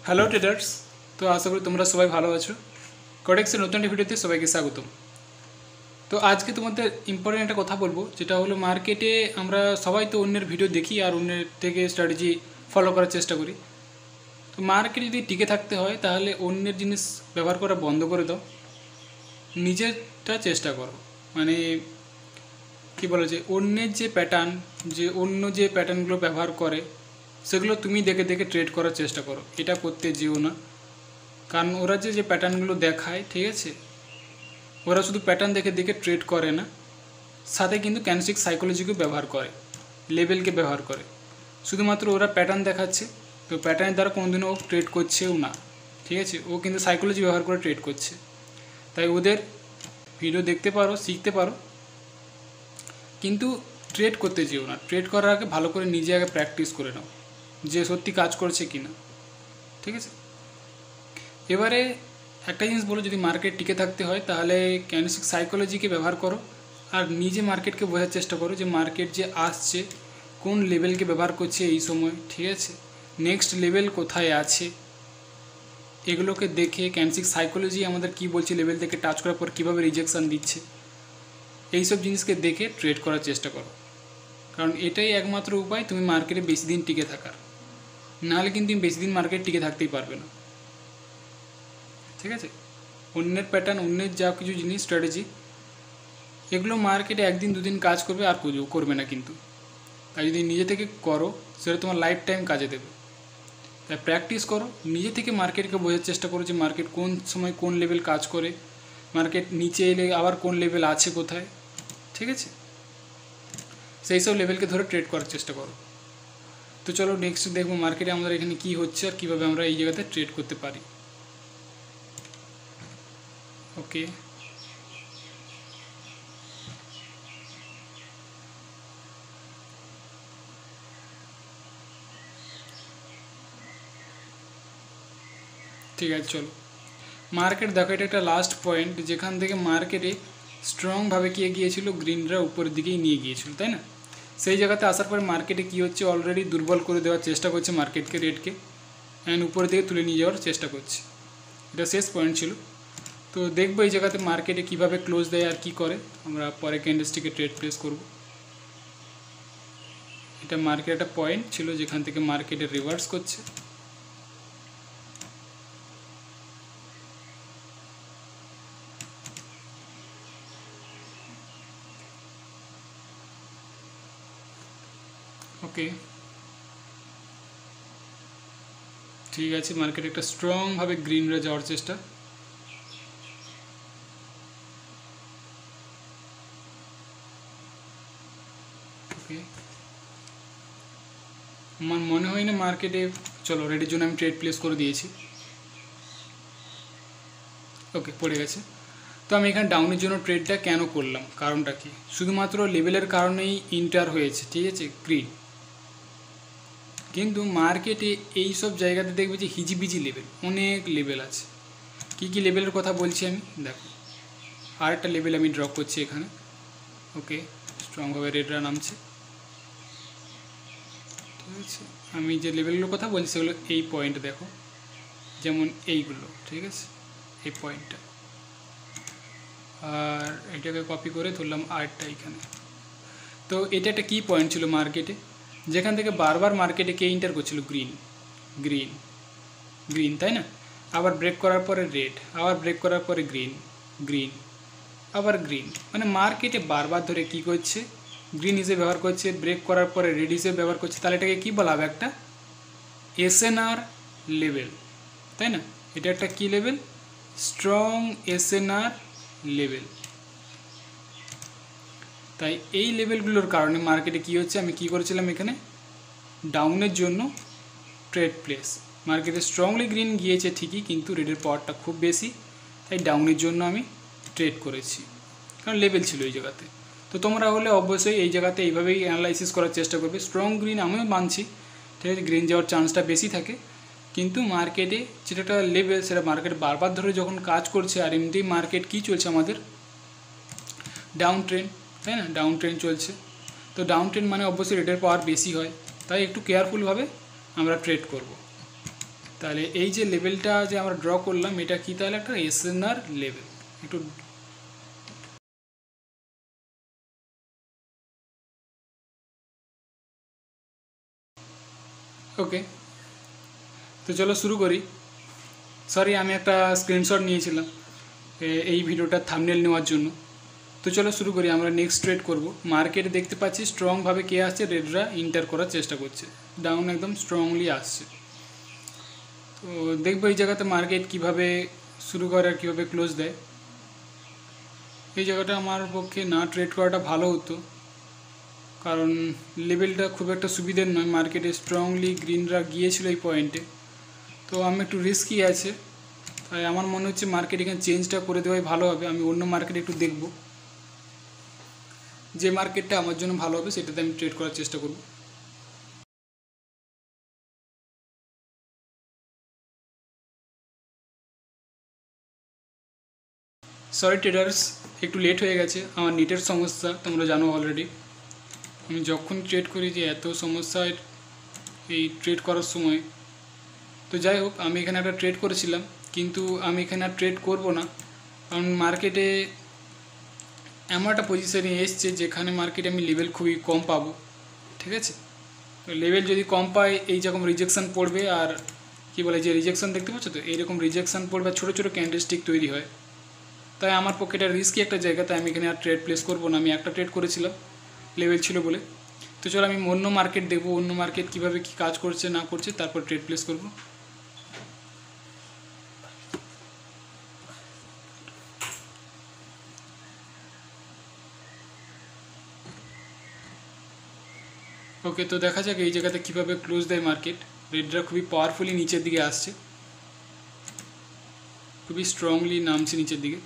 Hello traders. তো আশা করি তোমরা সবাই ভালো আছো। কডেক্সের নতুন একটি ভিডিওতে সবাইকে স্বাগতম। তো আজকে তোমাদের ইম্পর্টেন্ট একটা কথা বলবো, যেটা হলো মার্কেটে আমরা সবাই তো অন্যের ভিডিও দেখি আর অন্যের থেকে স্ট্র্যাটেজি ফলো করার চেষ্টা করি। তো মার্কেটে যদি টিকে থাকতে হয় তাহলে অন্যের জিনিস ব্যবহার করা বন্ধ করে দাও, নিজেরটা চেষ্টা করো। মানে কী বলা যায়, অন্যের যে প্যাটার্ন, অন্য যে প্যাটার্নগুলো ব্যবহার করে সেগুলো তুমি দেখে দেখে ট্রেড করার চেষ্টা করো। এটা করতে যেও না, কারণ ওরা যে প্যাটার্নগুলো দেখায়, ঠিক আছে, ওরা শুধু প্যাটার্ন দেখে দেখে ট্রেড করে না, সাথে কিন্তু ক্যান্ডেলস্টিক সাইকোলজিকেও ব্যবহার করে, লেভেলকে ব্যবহার করে। শুধুমাত্র ওরা প্যাটার্ন দেখাচ্ছে, তো প্যাটার্নের দ্বারা কোনোদিনও ও ট্রেড করছেও না, ঠিক আছে, ও কিন্তু সাইকোলজি ব্যবহার করে ট্রেড করছে। তাই ওদের ভিডিও দেখতে পারো, শিখতে পারো, কিন্তু ট্রেড করতে যেও না। ট্রেড করার আগে ভালো করে নিজে আগে প্র্যাকটিস করে নাও যে সত্যি কাজ করছে কি না, ঠিক আছে। এবারে একটা জিনিস বলো, যদি মার্কেট টিকে থাকতে হয় তাহলে ক্যান্ডেলস্টিক সাইকোলজিকে ব্যবহার করো আর নিজে মার্কেটকে বোঝার চেষ্টা করো যে মার্কেট যে আসছে কোন লেভেলকে ব্যবহার করছে এই সময়, ঠিক আছে, নেক্সট লেভেল কোথায় আছে, এগুলোকে দেখে ক্যান্ডেলস্টিক সাইকোলজি আমাদের কি বলছে, লেভেল থেকে টাচ করার পর কীভাবে রিজেকশান দিচ্ছে, এইসব জিনিসকে দেখে ট্রেড করার চেষ্টা করো। কারণ এটাই একমাত্র উপায় তুমি মার্কেটে বেশি দিন টিকে থাকার, নাহলে কিন্তু তুমি বেশি দিন মার্কেট টিকে থাকতেই পারবে না, ঠিক আছে। অন্যের প্যাটার্ন, অন্যের যা কিছু জিনিস স্ট্র্যাটেজি, এগুলো মার্কেটে একদিন দুদিন কাজ করবে আর করবে না, কিন্তু তাই যদি নিজে থেকে করো সেটা তোমার লাইফ টাইম কাজে দেবে। তাই প্র্যাকটিস করো, নিজে থেকে মার্কেটকে বোঝার চেষ্টা করো যে মার্কেট কোন সময় কোন লেভেল কাজ করে, মার্কেট নিচে এলে আবার কোন লেভেল আছে কোথায়, ঠিক আছে, সেই সব লেভেলকে ধরে ট্রেড করার চেষ্টা করো। তো চলো নেক্সট দেখবো মার্কেটে আমাদের এখানে কী হচ্ছে আর কীভাবে আমরা এই জায়গাতে ট্রেড করতে পারি। ওকে, ঠিক আছে। চলো মার্কেট দেখো, এটা একটা লাস্ট পয়েন্ট যেখান থেকে মার্কেটে স্ট্রংভাবে কী গিয়েছিল, গ্রিনরা উপরের দিকেই নিয়ে গিয়েছিল, তাই না। সেই জায়গাতে আসার পরে মার্কেটে কী হচ্ছে, অলরেডি দুর্বল করে দেওয়ার চেষ্টা করছে মার্কেটকে, রেটকে, অ্যান্ড উপরের দিকে তুলে নিয়ে যাওয়ার চেষ্টা করছে। এটা শেষ পয়েন্ট ছিল। তো দেখবো এই জায়গাতে মার্কেটে কীভাবে ক্লোজ দেয় আর কি করে, আমরা পরে ক্যান্ডেলস্টিকে ট্রেড প্লেস করব। এটা মার্কেট একটা পয়েন্ট ছিল যেখান থেকে মার্কেটে রিভার্স করছে। ওকে, ঠিক আছে, মার্কেট একটা স্ট্রংভাবে গ্রিনরা যাওয়ার চেষ্টা। ওকে, আমার মনে হয় না মার্কেটে, চলো রেডির জন্য আমি ট্রেড প্লেস করে দিয়েছি। ওকে, পড়ে গেছে। তো আমি এখানে ডাউনের জন্য ট্রেডটা কেন করলাম, কারণটা কি, শুধুমাত্র লেভেলের কারণেই ইন্টার হয়েছে, ঠিক আছে, গ্রিন। কিন্তু মার্কেটে এই সব জায়গাতে দেখবে যে হিজিবিজি লেভেল, অনেক লেভেল আছে। কি কি লেভেলের কথা বলছি আমি, দেখো আর একটা লেভেল আমি ড্র করছি এখানে। ওকে, স্ট্রংভাবে রেডরা নামছে, ঠিক আছে। আমি যে লেভেলগুলোর কথা বলছি সেগুলো এই পয়েন্ট দেখো, যেমন এইগুলো, ঠিক আছে, এই পয়েন্টটা, আর এটাকে কপি করে ধরলাম আরটা এখানে। তো এটা একটা কি পয়েন্ট ছিল মার্কেটে, যেখান থেকে বারবার মার্কেটে কে ইন্টার করছিল, গ্রিন গ্রিন গ্রিন, তাই না। আবার ব্রেক করার পরে রেড, আবার ব্রেক করার পরে গ্রিন গ্রিন, আবার গ্রিন, মানে মার্কেটে বারবার ধরে কি করছে, গ্রিন হিসেবে ব্যবহার করছে, ব্রেক করার পরে রেড হিসেবে ব্যবহার করছে। তাহলে এটাকে কী বলা হবে, একটা এসএনআর লেভেল, তাই না। এটা একটা কি লেভেল, স্ট্রং এসএনআর লেভেল। তাই এই লেভেলগুলোর কারণে মার্কেটে কী হচ্ছে, আমি কি করেছিলাম এখানে ডাউনের জন্য ট্রেড প্লেস, মার্কেটে স্ট্রংলি গ্রিন গিয়েছে ঠিকই, কিন্তু রেডের পাওয়ারটা খুব বেশি, তাই ডাউনের জন্য আমি ট্রেড করেছি, কারণ লেভেল ছিল এই জায়গাতে। তো তোমরা হলে অবশ্যই এই জায়গাতে এইভাবেই অ্যানালাইসিস করার চেষ্টা করবে। স্ট্রং গ্রিন আমিও মানছি, ঠিক আছে, গ্রিন যাওয়ার চান্সটা বেশি থাকে, কিন্তু মার্কেটে যেটা একটা লেভেল, সেটা মার্কেট বারবার ধরে যখন কাজ করছে, আর এমনিতেই মার্কেট কী চলছে আমাদের, ডাউন ট্রেন্ড, তাই না, ডাউন ট্রেন্ড চলছে। তো ডাউন ট্রেন্ড মানে অবশ্যই রেটের পাওয়ার বেশি হয়, তাই একটু কেয়ারফুলভাবে আমরা ট্রেড করব। তাহলে এই যে লেভেলটা যে আমরা ড্র করলাম এটা কি, তাহলে একটা এসএনআর লেভেল। একটু ওকে, তো চলো শুরু করি। সরি, আমি একটা স্ক্রিনশট নিয়েছিলাম এই ভিডিওটার থাম্বনেল নেওয়ার জন্য। তো চলো শুরু করি। আমরা নেক্সট ট্রেড করব। মার্কেটে দেখতে পাচ্ছি স্ট্রংভাবে কে আসছে, রেডরা ইন্টার করার চেষ্টা করছে, ডাউন একদম স্ট্রংলি আসছে। তো দেখবো এই জায়গাতে মার্কেট কিভাবে শুরু করে আর কীভাবে ক্লোজ দেয়। এই জায়গাটা আমার পক্ষে না ট্রেড করাটা ভালো হতো, কারণ লেভেলটা খুব একটা সুবিধের নয়। মার্কেটে স্ট্রংলি গ্রিনরা গিয়েছিল এই পয়েন্টে, তো আমি একটু রিস্কি আছে। তাই আমার মনে হচ্ছে মার্কেট এখানে চেঞ্জটা করে দেওয়াই ভালো হবে। আমি অন্য মার্কেটে একটু দেখব, যে মার্কেটটা আমার জন্য ভালো হবে সেটাতে আমি ট্রেড করার চেষ্টা করব। সরি ট্রেডার্স, একটু লেট হয়ে গেছে, আমার নেটের সমস্যা তোমরা জানো অলরেডি। আমি যখন ট্রেড করি যে এত সমস্যা এই ট্রেড করার সময়। তো যাই হোক, আমি এখানে একটা ট্রেড করেছিলাম, কিন্তু আমি এখানে আর ট্রেড করব না, কারণ মার্কেটে এমন একটা পজিশানে এসছে যেখানে মার্কেটে আমি লেভেল খুবই কম পাবো। ঠিক আছে, তো লেভেল যদি কম পাই এই যেরকম রিজেকশান পড়বে, আর কি বলে যে রিজেকশান দেখতে পাচ্ছ তো, এইরকম রিজেকশান পড়বে, ছোটো ছোটো ক্যান্ডেলস্টিক তৈরি হয়। তাই আমার পক্ষে এটা রিস্কি একটা জায়গা, তাই আমি এখানে আর ট্রেড প্লেস করবো না। আমি একটা ট্রেড করেছিলাম লেভেল ছিল বলে। তো চলো আমি অন্য মার্কেট দেখবো, অন্য মার্কেট কীভাবে কী কাজ করছে না করছে, তারপর ট্রেড প্লেস করবো। ওকে, তো দেখা যাক এই জায়গাতে কীভাবে ক্লোজ দেয় মার্কেট। রেডরা খুবই পাওয়ারফুলি নিচের দিকে আসছে, খুবই স্ট্রংলি নামছে নিচের দিকে।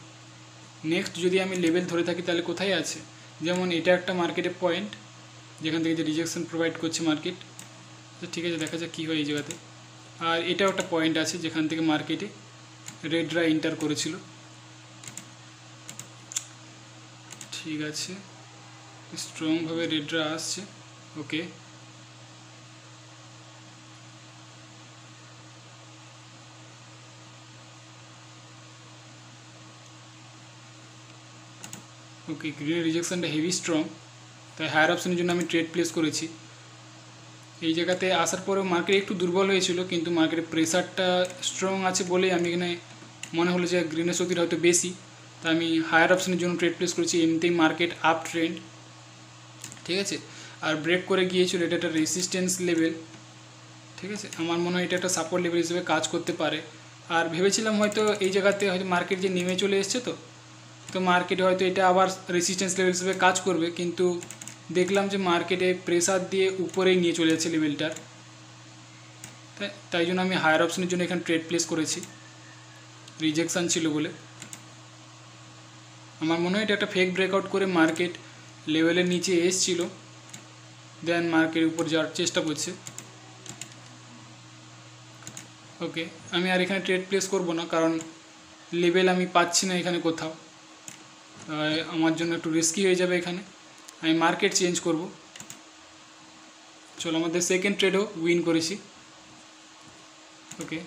নেক্সট যদি আমি লেভেল ধরে থাকি তাহলে কোথায় আছে, যেমন এটা একটা মার্কেটের পয়েন্ট যেখান থেকে যে রিজেকশন প্রোভাইড করছে মার্কেট। তো ঠিক আছে, দেখা যাক কী হয় এই জায়গাতে। আর এটাও একটা পয়েন্ট আছে যেখান থেকে মার্কেটে রেডরা এন্টার করেছিল। ঠিক আছে, স্ট্রংভাবে রেডরা আসছে। ওকে, ওকে, গ্রিনের রিজেকশনটা হেভি স্ট্রং, তাই হায়ার অপশনের জন্য আমি ট্রেড প্লেস করেছি। এই জায়গাতে আসার পরেও মার্কেট একটু দুর্বল হয়েছিল, কিন্তু মার্কেটের প্রেসারটা স্ট্রং আছে বলেই আমি এখানে মনে হলো যে গ্রিনের শক্তিটা হয়তো বেশি, তাই আমি হায়ার অপশনের জন্য ট্রেড প্লেস করেছি। এমনিতেই মার্কেট আপ ট্রেন্ড, ঠিক আছে, আর ব্রেক করে গিয়েছিল। এটা একটা রেসিস্ট্যান্স লেভেল, ঠিক আছে, আমার মনে হয় এটা একটা সাপোর্ট লেভেল হিসেবে কাজ করতে পারে। আর ভেবেছিলাম হয়তো এই জায়গাতে হয়তো মার্কেট যে নেমে চলে এসছে, তো মার্কেটে হয়তো এটা আবার রেসিস্ট্যান্স লেভেল হিসেবে কাজ করবে, কিন্তু দেখলাম যে মার্কেটে প্রেসার দিয়ে উপরেই নিয়ে চলে যাচ্ছে লেভেলটার। তাই জন্য আমি হায়ার অপশনের জন্য এখানে ট্রেড প্লেস করেছি, রিজেকশান ছিল বলে। আমার মনে হয় এটা একটা ফেক ব্রেকআউট করে মার্কেট লেভেলের নিচে এসছিল, দেন মার্কেট উপর যাওয়ার চেষ্টা করছে। ওকে, আমি আর এখানে ট্রেড প্লেস করব না, কারণ লেভেল আমি পাচ্ছি না এখানে কোথাও, আমার জন্য একটু রিস্কি হয়ে যাবে এখানে। আমি মার্কেট চেঞ্জ করব। চলো, আমাদের সেকেন্ড ট্রেডও উইন করেছি। ওকে,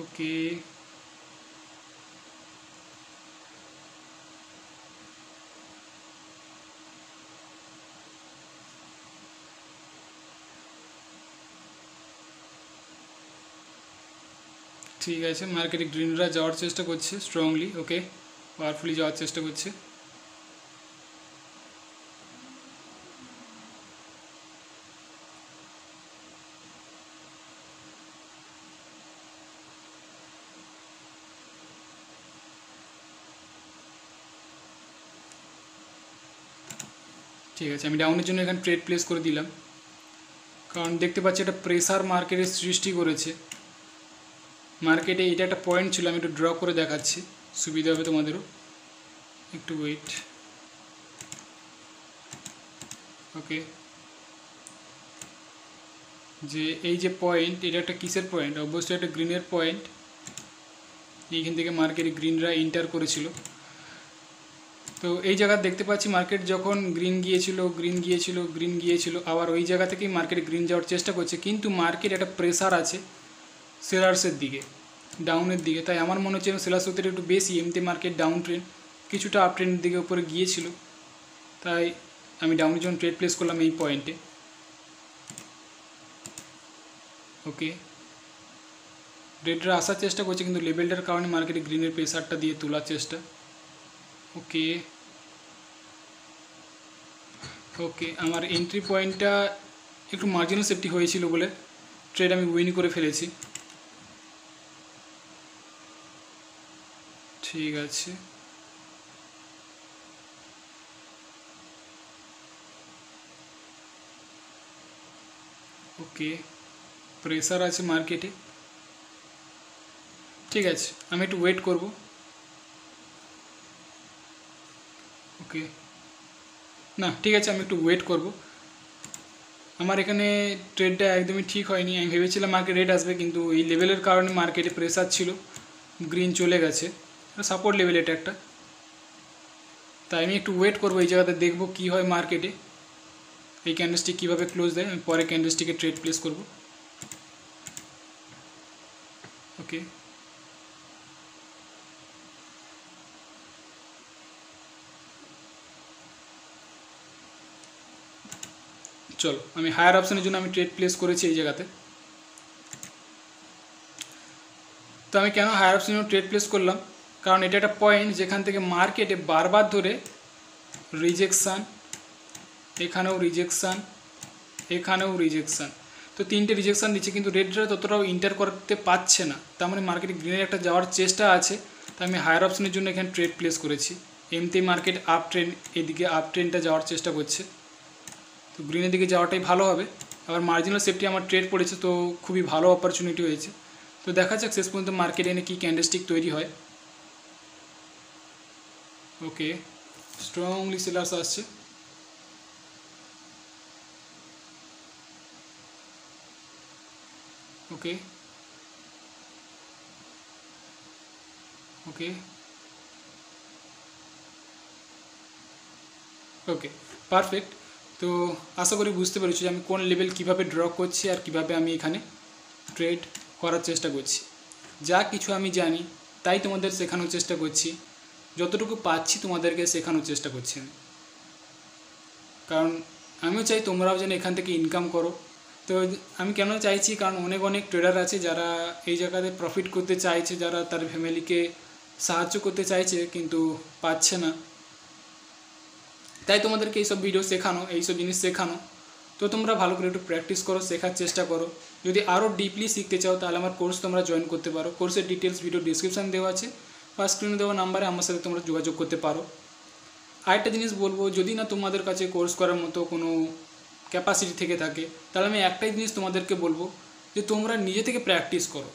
ওকে, ঠিক আছে, মার্কেটে গ্রিনরা যাওয়ার চেষ্টা করছে স্ট্রংলি। ওকে, পাওয়ারফুলি যাওয়ার চেষ্টা করছে। ঠিক আছে, আমি ডাউনের জন্য এখানে ট্রেড প্লেস করে দিলাম, কারণ দেখতে পাচ্ছি একটা প্রেসার মার্কেটের সৃষ্টি করেছে। মার্কেটে এটা একটা পয়েন্ট ছিল, আমি একটু ড্র করে দেখাচ্ছি, সুবিধা হবে তোমাদেরও। একটু ওয়েট। ওকে, যে এই যে পয়েন্ট, এটা একটা কিসের পয়েন্ট, অবশ্যই একটা গ্রিনের পয়েন্ট। এইখান থেকে মার্কেটে গ্রিনরা এন্টার করেছিল। তো এই জায়গা দেখতে পাচ্ছি মার্কেট যখন গ্রিন গিয়েছিল আবার ওই জায়গা থেকেই মার্কেট গ্রিন যাওয়ার চেষ্টা করছে, কিন্তু মার্কেট একটা প্রেসার আছে সেলার্সের দিকে, ডাউনের দিকে। তাই আমার মনে হচ্ছে সেলার্স হতে একটু বেশি, এমনিতে মার্কেট ডাউন ট্রেন্ড কিছুটা আপ ট্রেন্ডের দিকে উপরে গিয়েছিল, তাই আমি ডাউনের জন্য ট্রেড প্লেস করলাম এই পয়েন্টে। ওকে, রেডরা আসার চেষ্টা করছে কিন্তু লেভেলটার কারণে মার্কেটে গ্রিনের প্রেসারটা দিয়ে তোলার চেষ্টা। ওকে ওকে, আমার এন্ট্রি পয়েন্টটা একটু মার্জিনাল সেফটি হয়েছিল বলে ট্রেড আমি উইন করে ফেলেছি। ঠিক আছে, ওকে, প্রেসার আছে মার্কেটে। ঠিক আছে, আমি একটু ওয়েট করব। ওকে, না ঠিক আছে, আমি একটু ওয়েট করব। আমার এখানে ট্রেডটা একদমই ঠিক হয়নি। আমি ভেবেছিলাম মার্কেট রেড আসবে, কিন্তু এই লেভেলের কারণে মার্কেটে প্রেসার ছিল, গ্রিন চলে গেছে, সাপোর্ট লেভেল এটা একটা। তাই আমি একটু ওয়েট করবো, এই জায়গাতে দেখবো কী হয় মার্কেটে, এই ক্যান্ডেলস্টিক কীভাবে ক্লোজ দেয়। আমি পরে ক্যান্ডেলস্টিকে ট্রেড প্লেস করব। ওকে, চলো আমি হায়ার অপশানের জন্য আমি ট্রেড প্লেস করেছি এই জায়গাতে। তো আমি কেন হায়ার অপশানের জন্য ট্রেড প্লেস করলাম, কারণ এটা একটা পয়েন্ট যেখান থেকে মার্কেটে বারবার ধরে রিজেকশান, এখানেও রিজেকশান, এখানেও রিজেকশান, তো তিনটে রিজেকশান দিচ্ছে, কিন্তু রেডরা ততটাও ইন্টার করতে পারছে না। তার মানে মার্কেটে গ্রিনের একটা যাওয়ার চেষ্টা আছে, তাই আমি হায়ার অপশানের জন্য এখানে ট্রেড প্লেস করেছি। এমনি মার্কেট আপ ট্রেন্ড, এদিকে আপ ট্রেন্ডটা যাওয়ার চেষ্টা করছে, তো গ্রিনের দিকে যাওয়াটাই ভালো হবে। আবার মার্জিনাল সেফটি আমার ট্রেড পড়েছে, তো খুবই ভালো অপরচুনিটি হয়েছে। তো দেখা যাক শেষ পর্যন্ত মার্কেটে এনে কী ক্যান্ডেলস্টিক তৈরি হয়। ওকে, স্ট্রংলি সেলার্স আসছে। ওকে ওকে ওকে, পারফেক্ট। তো আশা করি বুঝতে পেরেছি যে আমি কোন লেভেল কীভাবে ড্র করছি আর কীভাবে আমি এখানে ট্রেড করার চেষ্টা করছি। যা কিছু আমি জানি তাই তোমাদের শেখানোর চেষ্টা করছি, যতটুকু পাচ্ছি তোমাদেরকে শেখানোর চেষ্টা করছি আমি, কারণ আমিও চাই তোমরাও যেন এখান থেকে ইনকাম করো। তো আমি কেন চাইছি, কারণ অনেক অনেক ট্রেডার আছে যারা এই জায়গাতে প্রফিট করতে চাইছে, যারা তার ফ্যামিলিকে সাহায্য করতে চাইছে কিন্তু পাচ্ছে না। তাই তোমাদেরকে এইসব ভিডিও শেখানো, এইসব জিনিস শেখানো। তো তোমরা ভালো করে একটু প্র্যাকটিস করো, শেখার চেষ্টা করো। যদি আরও ডিপলি শিখতে চাও তাহলে আমার কোর্স তোমরা জয়েন করতে পারো। কোর্সের ডিটেলস ভিডিও ডিসক্রিপশান দেওয়া আছে বা স্ক্রিনে দেওয়া নাম্বারে আমার সাথে তোমরা যোগাযোগ করতে পারো। আরেকটা জিনিস বলবো, যদি না তোমাদের কাছে কোর্স করার মতো কোনো ক্যাপাসিটি থেকে থাকে, তাহলে আমি একটাই জিনিস তোমাদেরকে বলবো যে তোমরা নিজে থেকে প্র্যাকটিস করো।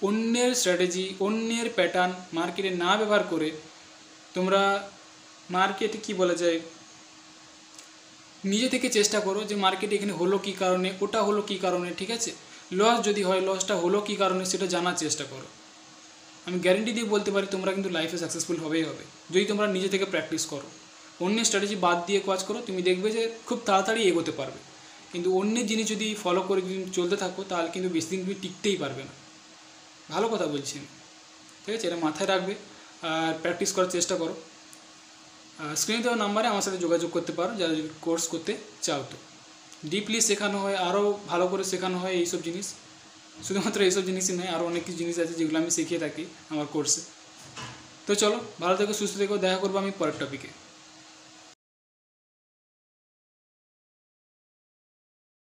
অন্যের স্ট্র্যাটেজি, অন্যের প্যাটার্ন মার্কেটে না ব্যবহার করে তোমরা মার্কেটে কী বলা যায়, নিজে থেকে চেষ্টা করো যে মার্কেটে এখানে হলো কী কারণে, ওটা হলো কী কারণে, ঠিক আছে। লস যদি হয়, লসটা হলো কী কারণে সেটা জানার চেষ্টা করো। আমি গ্যারেন্টি দিয়ে বলতে পারি তোমরা কিন্তু লাইফে সাকসেসফুল হবেই হবে, যদি তোমরা নিজে থেকে প্র্যাকটিস করো। অন্যের স্ট্র্যাটেজি বাদ দিয়ে কাজ করো, তুমি দেখবে যে খুব তাড়াতাড়ি এগোতে পারবে। কিন্তু অন্যের জিনিস যদি ফলো করে যদি চলতে থাকো তাহলে কিন্তু বেশি দিন তুমি টিকতেই পারবে না। ভালো কথা বলছি আমি, ঠিক আছে, এটা মাথায় রাখবে আর প্র্যাকটিস করার চেষ্টা করো। স্ক্রিনে দেওয়া নাম্বারে আমার সাথে যোগাযোগ করতে পারো যারা যদি কোর্স করতে চাও। তো ডিপলি শেখানো হয়, আরও ভালো করে শেখানো হয় এইসব জিনিস। শুধুমাত্র এইসব জিনিসই নয়, আরও অনেক কিছু জিনিস আছে যেগুলো আমি শিখিয়ে থাকি আমার কোর্সে। তো চলো, ভালো থেকো, সুস্থ থেকো, দেখা করবো আমি পরের টপিকে।